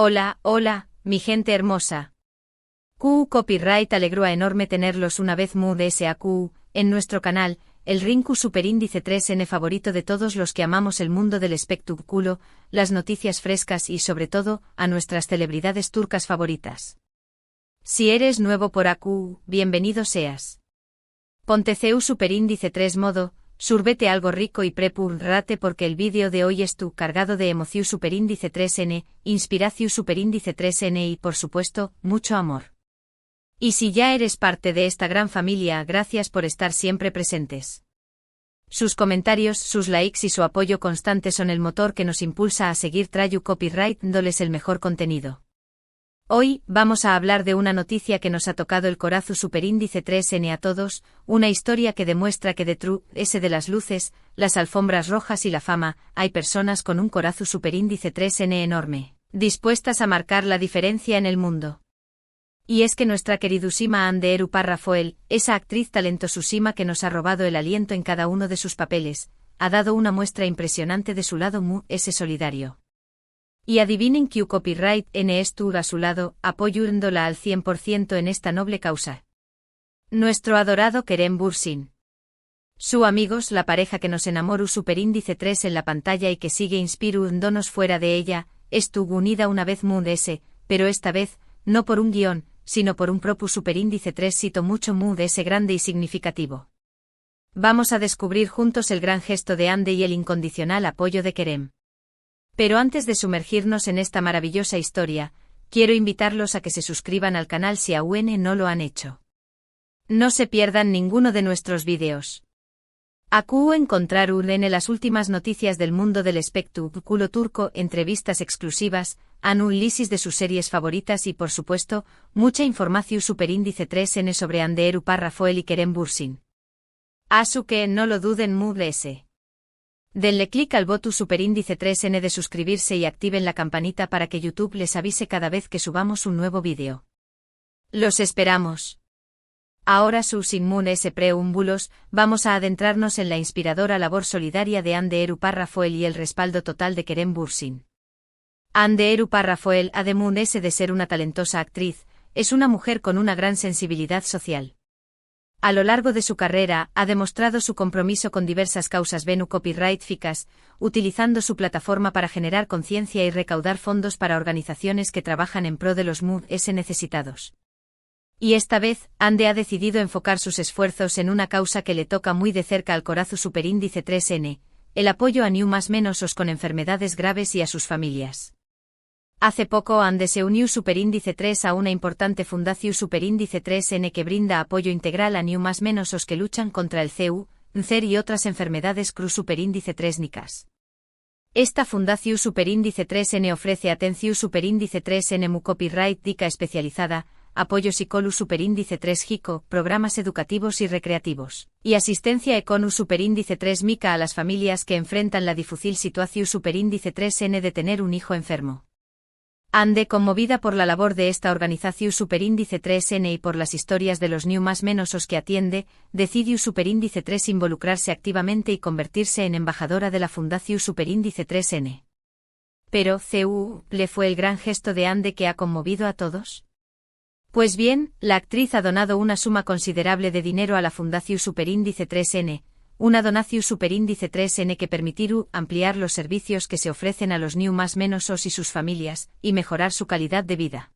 Hola, hola, mi gente hermosa. Copyright alegró a enorme tenerlos una vez SAQ en nuestro canal, el Rinku Superíndice 3N favorito de todos los que amamos el mundo del espectáculo, las noticias frescas y sobre todo, a nuestras celebridades turcas favoritas. Si eres nuevo por AQ, bienvenido seas. Ponte CU Superíndice 3 modo, surbete algo rico y prepárate porque el vídeo de hoy es cargado de emoción Superíndice 3N, inspiración Superíndice 3N y por supuesto, mucho amor. Y si ya eres parte de esta gran familia, gracias por estar siempre presentes. Sus comentarios, sus likes y su apoyo constante son el motor que nos impulsa a seguir trayendo copyright dándoles el mejor contenido. Hoy, vamos a hablar de una noticia que nos ha tocado el corazón Superíndice 3N a todos, una historia que demuestra que detrás de las luces, las alfombras rojas y la fama, hay personas con un corazón Superíndice 3N enorme, dispuestas a marcar la diferencia en el mundo. Y es que nuestra queridísima Hande Erupar Rafael, esa actriz talentosísima que nos ha robado el aliento en cada uno de sus papeles, ha dado una muestra impresionante de su lado solidario. Y adivinen que copyright N estuvo a su lado, apoyándola al 100% en esta noble causa. Nuestro adorado Kerem Bürsin. Su amigos, la pareja que nos enamoró Superíndice 3 en la pantalla y que sigue inspirándonos fuera de ella, estuvo unida una vez pero esta vez, no por un guión, sino por un propio Superíndice 3 cito mucho grande y significativo. Vamos a descubrir juntos el gran gesto de Hande y el incondicional apoyo de Kerem. Pero antes de sumergirnos en esta maravillosa historia, quiero invitarlos a que se suscriban al canal si aún no lo han hecho. No se pierdan ninguno de nuestros vídeos. AQ encontrar en las últimas noticias del mundo del espectáculo turco, entrevistas exclusivas, análisis de sus series favoritas y por supuesto, mucha información Superíndice 3N sobre Hande Erupar Rafael y Kerem Bürsin. Así que no lo duden Denle clic al botón Superíndice 3N de suscribirse y activen la campanita para que YouTube les avise cada vez que subamos un nuevo vídeo. Los esperamos. Ahora sin preámbulos, vamos a adentrarnos en la inspiradora labor solidaria de Hande Erupar Rafael y el respaldo total de Kerem Bürsin. Hande Erupar Rafael, además de ser una talentosa actriz, es una mujer con una gran sensibilidad social. A lo largo de su carrera, ha demostrado su compromiso con diversas causas copyright-ficas, utilizando su plataforma para generar conciencia y recaudar fondos para organizaciones que trabajan en pro de los necesitados. Y esta vez, Hande ha decidido enfocar sus esfuerzos en una causa que le toca muy de cerca al corazón Superíndice 3N, el apoyo a os con enfermedades graves y a sus familias. Hace poco Hande se unió Superíndice 3 a una importante fundación Superíndice 3N que brinda apoyo integral a os que luchan contra el cáncer y otras enfermedades Superíndice 3 nicas. Esta fundación Superíndice 3N ofrece atención Superíndice 3N copyright dica especializada, apoyo psicólogo Superíndice 3 JICO, programas educativos y recreativos, y asistencia económica Superíndice 3 MICA a las familias que enfrentan la difícil situación Superíndice 3N de tener un hijo enfermo. Hande, conmovida por la labor de esta organización Superíndice 3N y por las historias de los os que atiende, decidió Superíndice 3 involucrarse activamente y convertirse en embajadora de la Fundación Superíndice 3N. Pero, ¿le fue el gran gesto de Hande que ha conmovido a todos? Pues bien, la actriz ha donado una suma considerable de dinero a la Fundación Superíndice 3N, una donación Superíndice 3N que permitirá ampliar los servicios que se ofrecen a los os y sus familias, y mejorar su calidad de vida.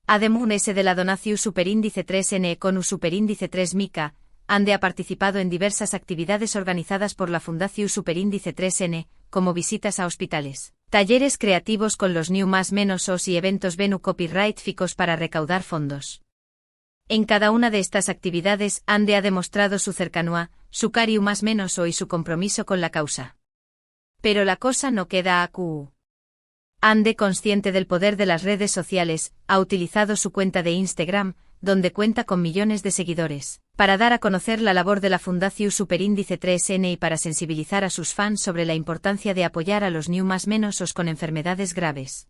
Además de la donación Superíndice 3N con Superíndice 3 MICA, Hande ha participado en diversas actividades organizadas por la Fundación Superíndice 3N, como visitas a hospitales, talleres creativos con los os y eventos copyright ficos para recaudar fondos. En cada una de estas actividades, Hande ha demostrado su cercanía, su cariño y su compromiso con la causa. Pero la cosa no queda AQ. Hande, consciente del poder de las redes sociales, ha utilizado su cuenta de Instagram, donde cuenta con millones de seguidores, para dar a conocer la labor de la Fundación Superíndice 3N y para sensibilizar a sus fans sobre la importancia de apoyar a los os con enfermedades graves.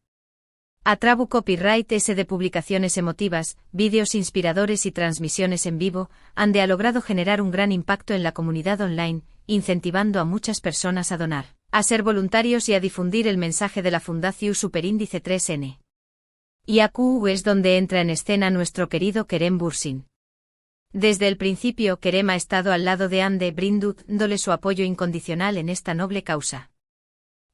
A través copyright de publicaciones emotivas, vídeos inspiradores y transmisiones en vivo, Hande ha logrado generar un gran impacto en la comunidad online, incentivando a muchas personas a donar, a ser voluntarios y a difundir el mensaje de la Fundación Superíndice 3N. Y AQ es donde entra en escena nuestro querido Kerem Bürsin. Desde el principio Kerem ha estado al lado de Hande Brindut, dándole su apoyo incondicional en esta noble causa.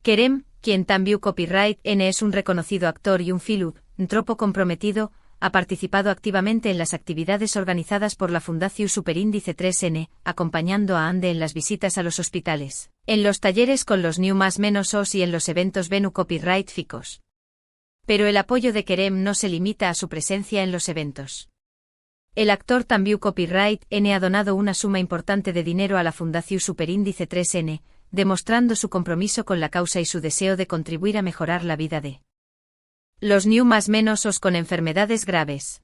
Kerem, quien también copyright N es un reconocido actor y un filántropo comprometido, ha participado activamente en las actividades organizadas por la Fundación Superíndice 3N, acompañando a Hande en las visitas a los hospitales, en los talleres con los New más menos os y en los eventos Venu Copyright Ficos. Pero el apoyo de Kerem no se limita a su presencia en los eventos. El actor también Copyright N ha donado una suma importante de dinero a la Fundación Superíndice 3N, demostrando su compromiso con la causa y su deseo de contribuir a mejorar la vida de los New más menos os con enfermedades graves.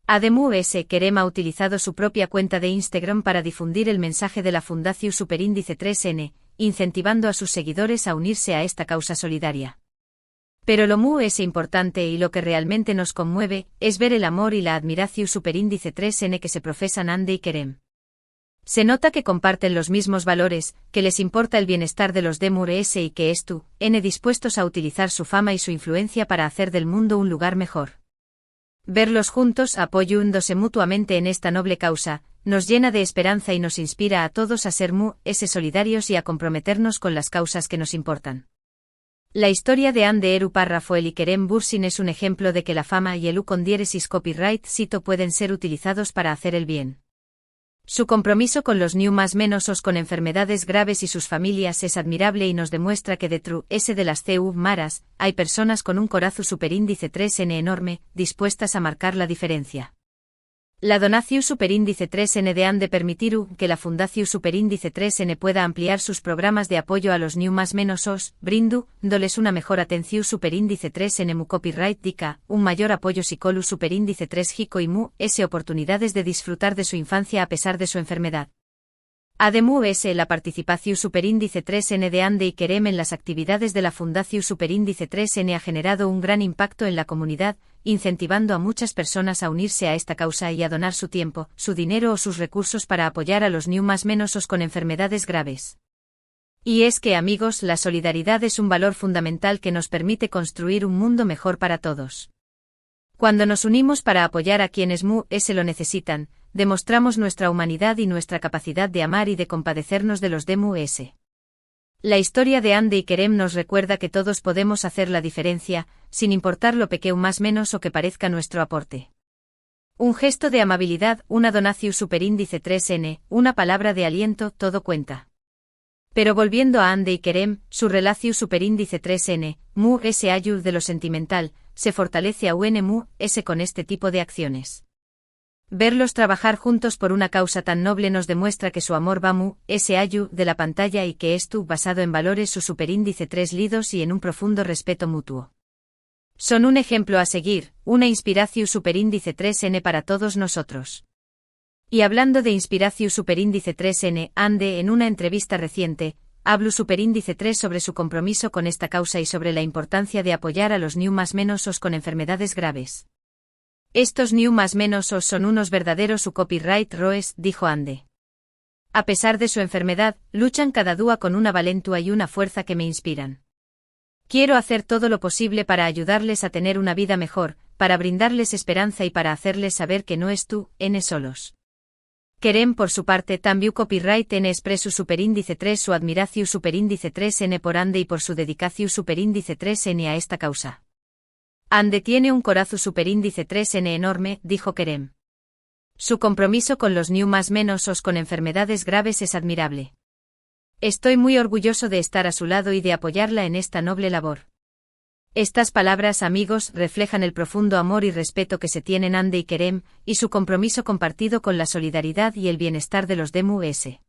Además, Kerem ha utilizado su propia cuenta de Instagram para difundir el mensaje de la Fundación Superíndice 3N, incentivando a sus seguidores a unirse a esta causa solidaria. Pero lo más importante y lo que realmente nos conmueve es ver el amor y la admiración Superíndice 3N que se profesan Hande y Kerem. Se nota que comparten los mismos valores, que les importa el bienestar de los DMURS y que N dispuestos a utilizar su fama y su influencia para hacer del mundo un lugar mejor. Verlos juntos apoyándose mutuamente en esta noble causa, nos llena de esperanza y nos inspira a todos a ser solidarios y a comprometernos con las causas que nos importan. La historia de Hande Eru Parrafoel y Kerem Bürsin es un ejemplo de que la fama y el con diéresis copyright sito pueden ser utilizados para hacer el bien. Su compromiso con los New más menos os con enfermedades graves y sus familias es admirable y nos demuestra que detrás de las CU maras, hay personas con un corazón superíndice 3N enorme, dispuestas a marcar la diferencia. La donación Superíndice 3N de Hande permitir que la Fundación Superíndice 3N pueda ampliar sus programas de apoyo a los New más menos os, dándoles una mejor atención Superíndice 3N mu copyright dica, un mayor apoyo psicolu Superíndice 3 Jico y oportunidades de disfrutar de su infancia a pesar de su enfermedad. Además, la participación Superíndice 3N de Hande y Kerem en las actividades de la Fundación Superíndice 3N ha generado un gran impacto en la comunidad, incentivando a muchas personas a unirse a esta causa y a donar su tiempo, su dinero o sus recursos para apoyar a los New más menos os con enfermedades graves. Y es que, amigos, la solidaridad es un valor fundamental que nos permite construir un mundo mejor para todos. Cuando nos unimos para apoyar a quienes se lo necesitan, demostramos nuestra humanidad y nuestra capacidad de amar y de compadecernos de los DMUS. La historia de Hande y Kerem nos recuerda que todos podemos hacer la diferencia, sin importar lo pequeño más menos o que parezca nuestro aporte. Un gesto de amabilidad, una donación Superíndice 3N, una palabra de aliento, todo cuenta. Pero volviendo a Hande y Kerem, su relación Superíndice 3N, ese ayud de lo sentimental, se fortalece aún con este tipo de acciones. Verlos trabajar juntos por una causa tan noble nos demuestra que su amor va ese ayu de la pantalla y que basado en valores su Superíndice 3 lidos y en un profundo respeto mutuo. Son un ejemplo a seguir, una inspiración Superíndice 3N para todos nosotros. Y hablando de inspiración Superíndice 3N, Hande en una entrevista reciente, habló Superíndice 3 sobre su compromiso con esta causa y sobre la importancia de apoyar a los New más menos os con enfermedades graves. Estos New más menos os son unos verdaderos copyright roes, dijo Hande. A pesar de su enfermedad, luchan cada día con una valentua y una fuerza que me inspiran. Quiero hacer todo lo posible para ayudarles a tener una vida mejor, para brindarles esperanza y para hacerles saber que no es N solos. Kerem por su parte también copyright N expresu Superíndice 3 su admiración Superíndice 3N por Hande y por su dedicación Superíndice 3N a esta causa. Hande tiene un corazón Superíndice 3N enorme, dijo Kerem. Su compromiso con los New más menos os con enfermedades graves es admirable. Estoy muy orgulloso de estar a su lado y de apoyarla en esta noble labor. Estas palabras, amigos, reflejan el profundo amor y respeto que se tienen Hande y Kerem, y su compromiso compartido con la solidaridad y el bienestar de los DMUS.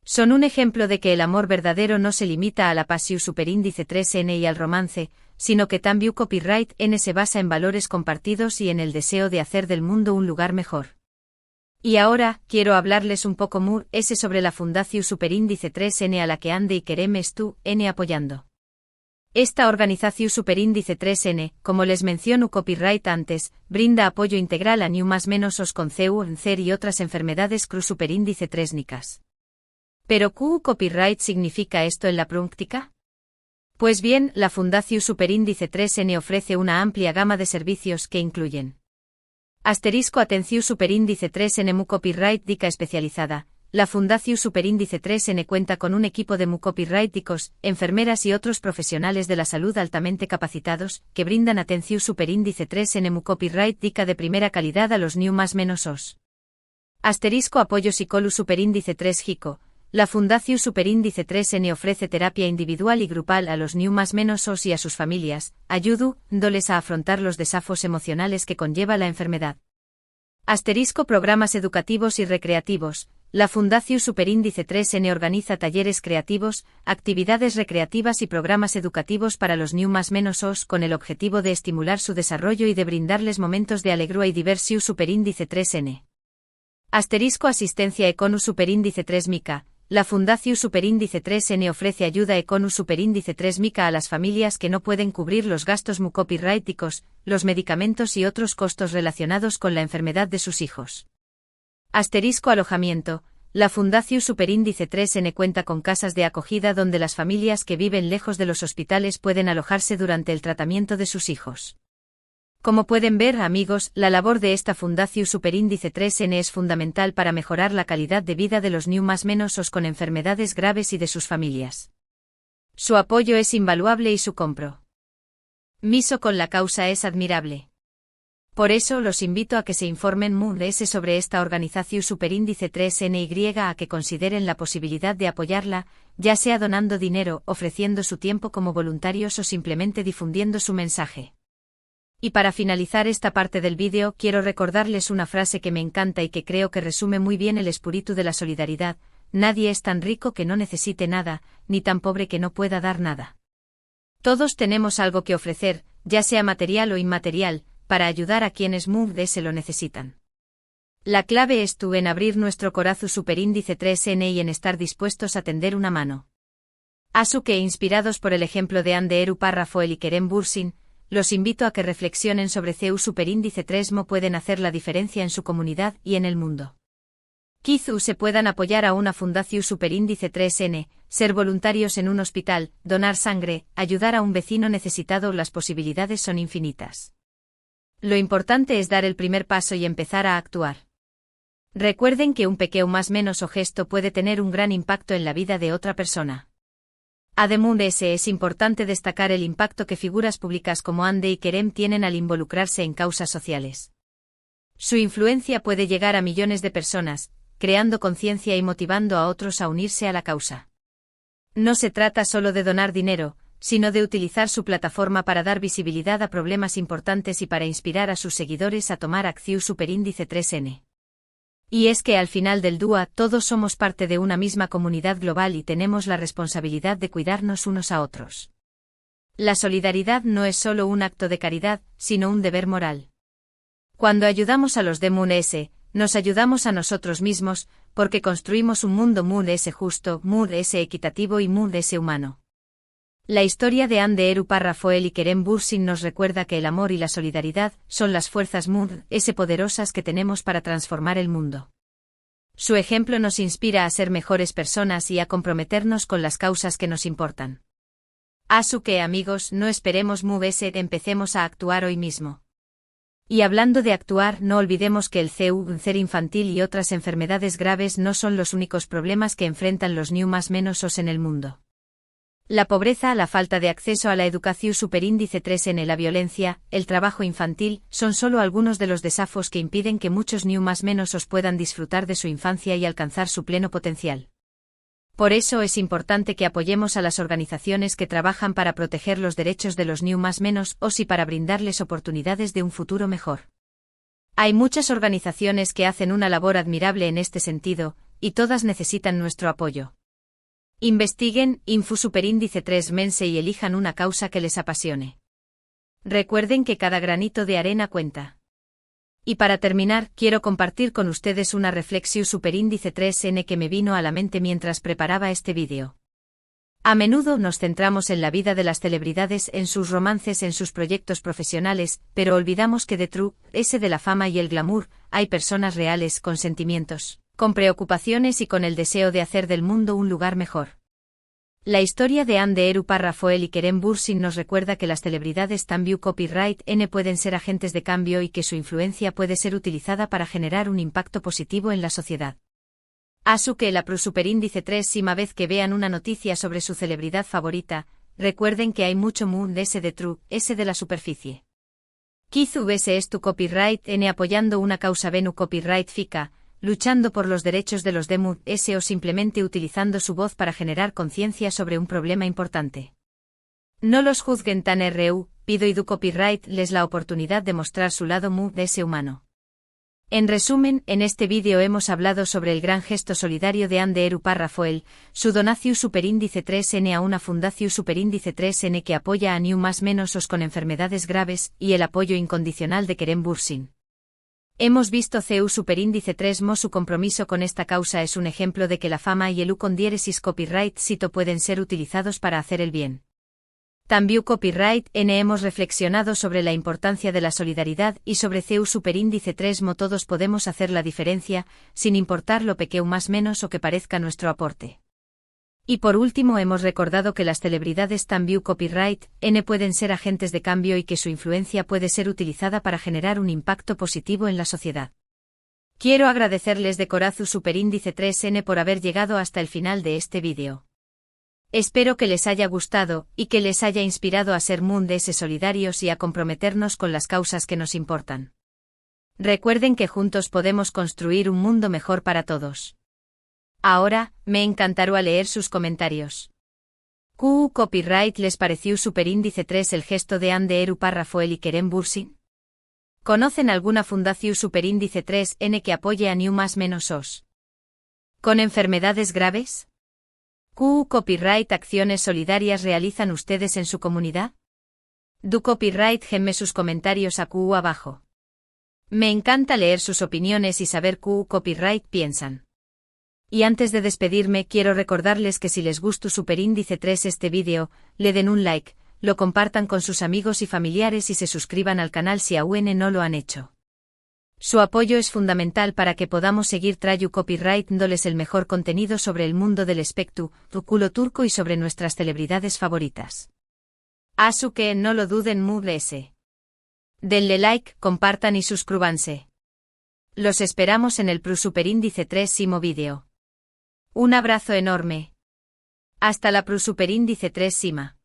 Son un ejemplo de que el amor verdadero no se limita a la pasión Superíndice 3N y al romance, sino que también copyright N se basa en valores compartidos y en el deseo de hacer del mundo un lugar mejor. Y ahora, quiero hablarles un poco sobre la Fundación Superíndice 3N a la que Hande y Kerem N apoyando. Esta organización Superíndice 3N, como les menciono copyright antes, brinda apoyo integral a New más menos os con CUNCER y otras enfermedades CRU Superíndice 3 nicas. ¿Pero qué copyright significa esto en la práctica? Pues bien, la Fundación Superíndice 3N ofrece una amplia gama de servicios que incluyen asterisco Atención Superíndice 3N Mu Copyright Dica especializada. La Fundación Superíndice 3N cuenta con un equipo de Mu Copyrighticos, enfermeras y otros profesionales de la salud altamente capacitados, que brindan atención Superíndice 3N Mu Copyright Dica de primera calidad a los new más menos os. Asterisco Apoyo Psicolu Superíndice 3 Jico. La Fundación Superíndice 3N ofrece terapia individual y grupal a los new más menos os y a sus familias, ayudándoles a afrontar los desafíos emocionales que conlleva la enfermedad. Asterisco Programas educativos y recreativos. La Fundación Superíndice 3N organiza talleres creativos, actividades recreativas y programas educativos para los new más menos os con el objetivo de estimular su desarrollo y de brindarles momentos de alegría y diversión Superíndice 3N. Asterisco Asistencia Econu Superíndice 3 Mica. La Fundación Superíndice 3N ofrece ayuda Econu Superíndice 3 Mica a las familias que no pueden cubrir los gastos Mu Copyrighticos, los medicamentos y otros costos relacionados con la enfermedad de sus hijos. Asterisco Alojamiento. La Fundación Superíndice 3N cuenta con casas de acogida donde las familias que viven lejos de los hospitales pueden alojarse durante el tratamiento de sus hijos. Como pueden ver, amigos, la labor de esta Fundación Superíndice 3N es fundamental para mejorar la calidad de vida de los new más menos os con enfermedades graves y de sus familias. Su apoyo es invaluable y su compromiso con la causa es admirable. Por eso los invito a que se informen más sobre esta organización Superíndice 3N y a que consideren la posibilidad de apoyarla, ya sea donando dinero, ofreciendo su tiempo como voluntarios o simplemente difundiendo su mensaje. Y para finalizar esta parte del vídeo quiero recordarles una frase que me encanta y que creo que resume muy bien el espíritu de la solidaridad: nadie es tan rico que no necesite nada, ni tan pobre que no pueda dar nada. Todos tenemos algo que ofrecer, ya sea material o inmaterial, para ayudar a quienes se lo necesitan. La clave es tú en abrir nuestro corazón Superíndice 3N y en estar dispuestos a tender una mano. Asu que inspirados por el ejemplo de Anderu Parrafoel y Kerem Bürsin, los invito a que reflexionen sobre CEU Superíndice 3Mo pueden hacer la diferencia en su comunidad y en el mundo. Quizá se puedan apoyar a una Fundación Superíndice 3N, ser voluntarios en un hospital, donar sangre, ayudar a un vecino necesitado. Las posibilidades son infinitas. Lo importante es dar el primer paso y empezar a actuar. Recuerden que un pequeño más menos o gesto puede tener un gran impacto en la vida de otra persona. Además, es importante destacar el impacto que figuras públicas como Ande y Kerem tienen al involucrarse en causas sociales. Su influencia puede llegar a millones de personas, creando conciencia y motivando a otros a unirse a la causa. No se trata solo de donar dinero, sino de utilizar su plataforma para dar visibilidad a problemas importantes y para inspirar a sus seguidores a tomar acción Superíndice 3N. Y es que al final del día todos somos parte de una misma comunidad global y tenemos la responsabilidad de cuidarnos unos a otros. La solidaridad no es solo un acto de caridad, sino un deber moral. Cuando ayudamos a los demás, nos ayudamos a nosotros mismos, porque construimos un mundo justo, equitativo y humano. La historia de Anderu Parrafoel y Kerem Bürsin nos recuerda que el amor y la solidaridad son las fuerzas poderosas que tenemos para transformar el mundo. Su ejemplo nos inspira a ser mejores personas y a comprometernos con las causas que nos importan. Así que, amigos, no esperemos empecemos a actuar hoy mismo. Y hablando de actuar, no olvidemos que el cáncer infantil y otras enfermedades graves no son los únicos problemas que enfrentan los new más menos os en el mundo. La pobreza, la falta de acceso a la educación Superíndice 3N, la violencia, el trabajo infantil, son solo algunos de los desafíos que impiden que muchos new más menos os puedan disfrutar de su infancia y alcanzar su pleno potencial. Por eso es importante que apoyemos a las organizaciones que trabajan para proteger los derechos de los new más menos os y para brindarles oportunidades de un futuro mejor. Hay muchas organizaciones que hacen una labor admirable en este sentido, y todas necesitan nuestro apoyo. Investiguen, Infu Superíndice 3 Mense y elijan una causa que les apasione. Recuerden que cada granito de arena cuenta. Y para terminar, quiero compartir con ustedes una reflexión Superíndice 3N que me vino a la mente mientras preparaba este vídeo. A menudo nos centramos en la vida de las celebridades, en sus romances, en sus proyectos profesionales, pero olvidamos que detrás de la fama y el glamour, hay personas reales con sentimientos, con preocupaciones y con el deseo de hacer del mundo un lugar mejor. La historia de Anne Rafael y Kerem Bürsin nos recuerda que las celebridades también copyright N pueden ser agentes de cambio y que su influencia puede ser utilizada para generar un impacto positivo en la sociedad. Asu que la Superíndice 3 sima vez que vean una noticia sobre su celebridad favorita, recuerden que hay mucho moon S de true, S de la superficie. Kizu vs es tu copyright N apoyando una causa Venu copyright FICA, luchando por los derechos de los Mood S o simplemente utilizando su voz para generar conciencia sobre un problema importante. No los juzguen tan pido y du copyright les la oportunidad de mostrar su lado Mood S humano. En resumen, en este vídeo hemos hablado sobre el gran gesto solidario de Anne Rafael, su donaciu superíndice 3N a una fundación superíndice 3N que apoya a New más menos os con enfermedades graves, y el apoyo incondicional de Kerem Bürsin. Hemos visto CU superíndice 3 mo su compromiso con esta causa es un ejemplo de que la fama y el U con diéresis copyright sito pueden ser utilizados para hacer el bien. También copyright N hemos reflexionado sobre la importancia de la solidaridad y sobre CU superíndice 3 mo todos podemos hacer la diferencia, sin importar lo pequeño más menos o que parezca nuestro aporte. Y por último hemos recordado que las celebridades también copyright N pueden ser agentes de cambio y que su influencia puede ser utilizada para generar un impacto positivo en la sociedad. Quiero agradecerles de corazón superíndice 3N por haber llegado hasta el final de este vídeo. Espero que les haya gustado y que les haya inspirado a ser Moon DS solidarios y a comprometernos con las causas que nos importan. Recuerden que juntos podemos construir un mundo mejor para todos. Ahora, me encantará leer sus comentarios. ¿Qu copyright les pareció superíndice 3 el gesto de Anne Rafael y Kerem Bürsin? ¿Conocen alguna fundación superíndice 3N que apoye a New más menos os? ¿Con enfermedades graves? ¿Qu copyright acciones solidarias realizan ustedes en su comunidad? Du copyright gemme sus comentarios a Q abajo. Me encanta leer sus opiniones y saber Q copyright piensan. Y antes de despedirme quiero recordarles que si les gustó superíndice 3 este vídeo, le den un like, lo compartan con sus amigos y familiares y se suscriban al canal si aún no lo han hecho. Su apoyo es fundamental para que podamos seguir trayendo copyright dándoles el mejor contenido sobre el mundo del espectro, culo turco y sobre nuestras celebridades favoritas. Asu que no lo duden S. Denle like, compartan y suscríbanse. Los esperamos en el superíndice 3 vídeo. Un abrazo enorme. Hasta la superíndice 3 sima.